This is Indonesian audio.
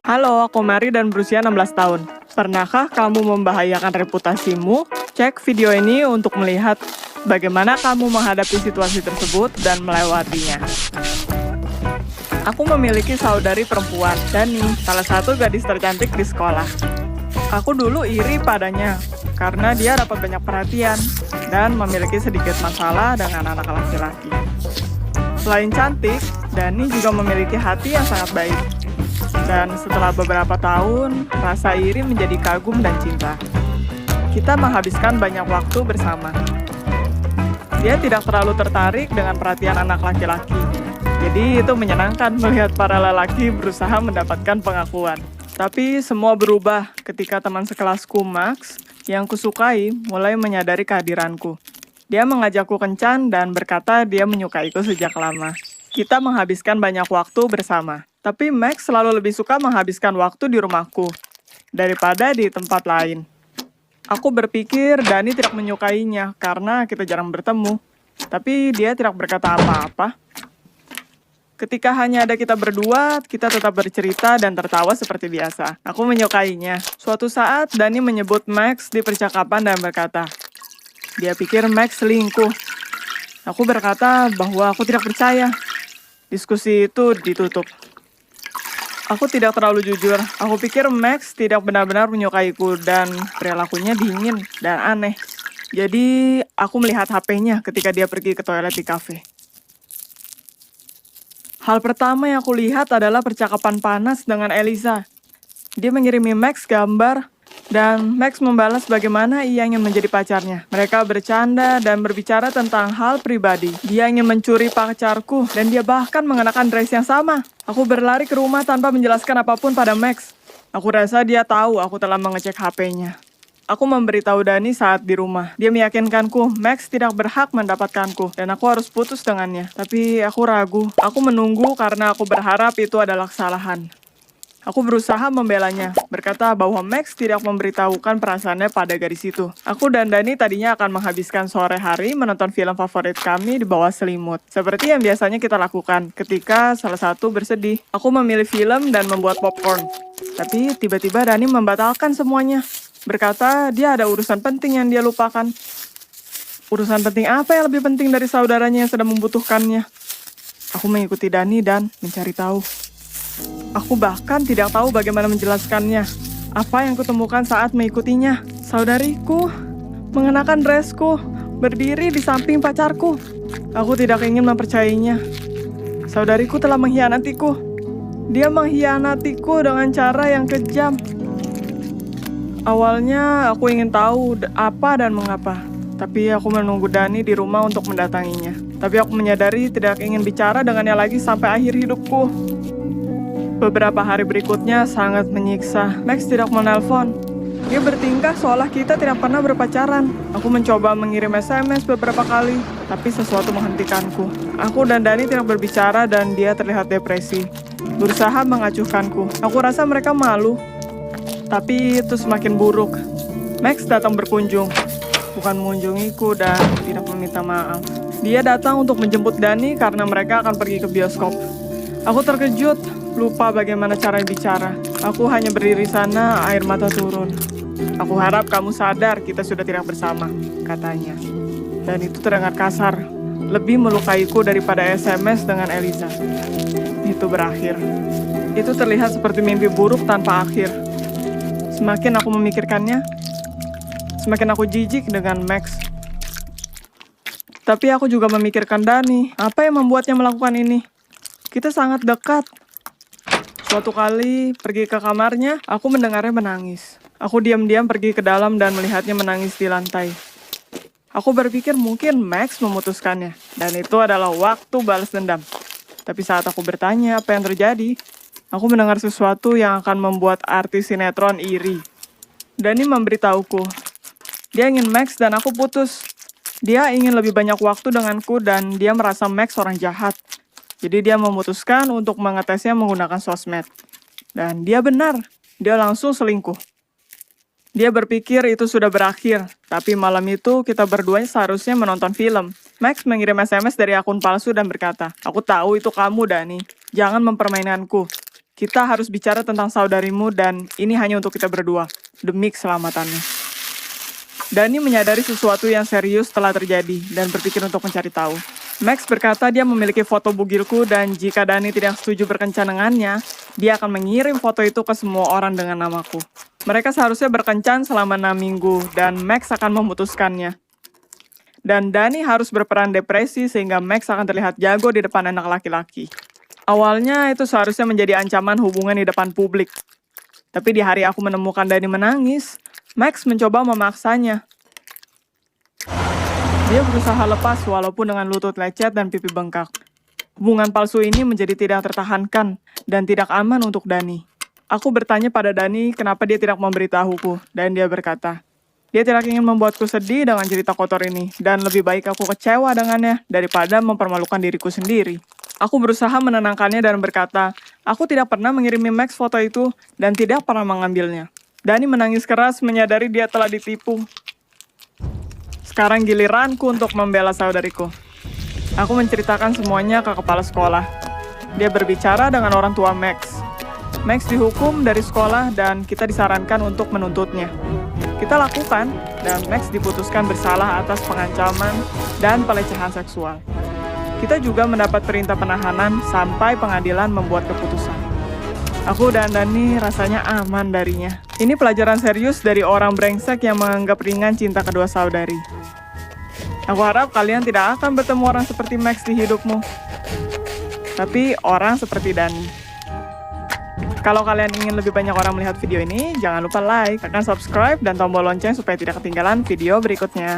Halo, aku Mary dan berusia 16 tahun. Pernahkah kamu membahayakan reputasimu? Cek video ini untuk melihat bagaimana kamu menghadapi situasi tersebut dan melewatinya. Aku memiliki saudari perempuan, Dani, salah satu gadis tercantik di sekolah. Aku dulu iri padanya, karena dia dapat banyak perhatian dan memiliki sedikit masalah dengan anak laki-laki. Selain cantik, Dani juga memiliki hati yang sangat baik. Dan setelah beberapa tahun, rasa iri menjadi kagum dan cinta. Kita menghabiskan banyak waktu bersama. Dia tidak terlalu tertarik dengan perhatian anak laki-laki. Jadi itu menyenangkan melihat para lelaki berusaha mendapatkan pengakuan. Tapi semua berubah ketika teman sekelasku, Max, yang kusukai mulai menyadari kehadiranku. Dia mengajakku kencan dan berkata dia menyukaiku sejak lama. Kita menghabiskan banyak waktu bersama. Tapi Max selalu lebih suka menghabiskan waktu di rumahku daripada di tempat lain. Aku berpikir Dani tidak menyukainya karena kita jarang bertemu. Tapi dia tidak berkata apa-apa. Ketika hanya ada kita berdua, kita tetap bercerita dan tertawa seperti biasa. Aku menyukainya. Suatu saat, Dani menyebut Max di percakapan dan berkata, dia pikir Max selingkuh. Aku berkata bahwa aku tidak percaya. Diskusi itu ditutup. Aku tidak terlalu jujur. Aku pikir Max tidak benar-benar menyukaiku dan perilakunya dingin dan aneh. Jadi, aku melihat HP-nya ketika dia pergi ke toilet di kafe. Hal pertama yang aku lihat adalah percakapan panas dengan Eliza. Dia mengirimi Max gambar, dan Max membalas bagaimana ia ingin menjadi pacarnya. Mereka bercanda dan berbicara tentang hal pribadi. Dia ingin mencuri pacarku, dan dia bahkan mengenakan dress yang sama. Aku berlari ke rumah tanpa menjelaskan apapun pada Max. Aku rasa dia tahu aku telah mengecek HP-nya. Aku memberitahu Dani saat di rumah. Dia meyakinkanku, Max tidak berhak mendapatkanku, dan aku harus putus dengannya. Tapi aku ragu. Aku menunggu karena aku berharap itu adalah kesalahan. Aku berusaha membelanya, berkata bahwa Max tidak memberitahukan perasaannya pada gadis itu. Aku dan Dani tadinya akan menghabiskan sore hari menonton film favorit kami di bawah selimut. Seperti yang biasanya kita lakukan ketika salah satu bersedih. Aku memilih film dan membuat popcorn. Tapi tiba-tiba Dani membatalkan semuanya. Berkata dia ada urusan penting yang dia lupakan. Urusan penting apa yang lebih penting dari saudaranya yang sedang membutuhkannya? Aku mengikuti Dani dan mencari tahu. Aku bahkan tidak tahu bagaimana menjelaskannya. Apa yang kutemukan saat mengikutinya? Saudariku mengenakan dressku, berdiri di samping pacarku. Aku tidak ingin mempercayainya. Saudariku telah mengkhianatiku. Dia mengkhianatiku dengan cara yang kejam. Awalnya aku ingin tahu apa dan mengapa. Tapi aku menunggu Dani di rumah untuk mendatanginya. Tapi aku menyadari tidak ingin bicara dengannya lagi sampai akhir hidupku. Beberapa hari berikutnya sangat menyiksa. Max tidak menelpon. Dia bertingkah seolah kita tidak pernah berpacaran. Aku mencoba mengirim SMS beberapa kali, tapi sesuatu menghentikanku. Aku dan Dani tidak berbicara dan dia terlihat depresi. Berusaha mengacuhkanku. Aku rasa mereka malu. Tapi itu semakin buruk. Max datang berkunjung. Bukan mengunjungiku dan tidak meminta maaf. Dia datang untuk menjemput Dani karena mereka akan pergi ke bioskop. Aku terkejut. Lupa bagaimana cara bicara. Aku hanya berdiri sana, air mata turun. Aku harap kamu sadar kita sudah tidak bersama, katanya. Dan itu terdengar kasar. Lebih melukaiku daripada SMS dengan Eliza. Itu berakhir. Itu terlihat seperti mimpi buruk tanpa akhir. Semakin aku memikirkannya, semakin aku jijik dengan Max. Tapi aku juga memikirkan Dani. Apa yang membuatnya melakukan ini? Kita sangat dekat. Suatu kali pergi ke kamarnya, aku mendengarnya menangis. Aku diam-diam pergi ke dalam dan melihatnya menangis di lantai. Aku berpikir mungkin Max memutuskannya, dan itu adalah waktu balas dendam. Tapi saat aku bertanya apa yang terjadi, aku mendengar sesuatu yang akan membuat artis sinetron iri. Dani memberitahuku, dia ingin Max dan aku putus. Dia ingin lebih banyak waktu denganku dan dia merasa Max orang jahat. Jadi dia memutuskan untuk mengetesnya menggunakan sosmed. Dan dia benar, dia langsung selingkuh. Dia berpikir itu sudah berakhir, tapi malam itu kita berdua seharusnya menonton film. Max mengirim SMS dari akun palsu dan berkata, "Aku tahu itu kamu, Dani. Jangan mempermainkanku. Kita harus bicara tentang saudarimu dan ini hanya untuk kita berdua, demi keselamatannya." Dani menyadari sesuatu yang serius telah terjadi dan berpikir untuk mencari tahu. Max berkata dia memiliki foto bugilku dan jika Dani tidak setuju berkencan dengannya, dia akan mengirim foto itu ke semua orang dengan namaku. Mereka seharusnya berkencan selama 6 minggu dan Max akan memutuskannya. Dan Dani harus berperan depresi sehingga Max akan terlihat jago di depan anak laki-laki. Awalnya itu seharusnya menjadi ancaman hubungan di depan publik. Tapi di hari aku menemukan Dani menangis, Max mencoba memaksanya. Dia berusaha lepas walaupun dengan lutut lecet dan pipi bengkak. Hubungan palsu ini menjadi tidak tertahankan dan tidak aman untuk Dani. Aku bertanya pada Dani kenapa dia tidak memberitahuku, dan dia berkata, dia tidak ingin membuatku sedih dengan cerita kotor ini, dan lebih baik aku kecewa dengannya daripada mempermalukan diriku sendiri. Aku berusaha menenangkannya dan berkata, aku tidak pernah mengirimi Max foto itu dan tidak pernah mengambilnya. Dani menangis keras menyadari dia telah ditipu. Sekarang giliranku untuk membela saudariku. Aku menceritakan semuanya ke kepala sekolah. Dia berbicara dengan orang tua Max. Max dihukum dari sekolah dan kita disarankan untuk menuntutnya. Kita lakukan, dan Max diputuskan bersalah atas pengancaman dan pelecehan seksual. Kita juga mendapat perintah penahanan sampai pengadilan membuat keputusan. Aku dan Dani rasanya aman darinya. Ini pelajaran serius dari orang brengsek yang menganggap ringan cinta kedua saudari. Aku harap kalian tidak akan bertemu orang seperti Max di hidupmu. Tapi orang seperti Dani. Kalau kalian ingin lebih banyak orang melihat video ini, jangan lupa like, tekan subscribe, dan tombol lonceng supaya tidak ketinggalan video berikutnya.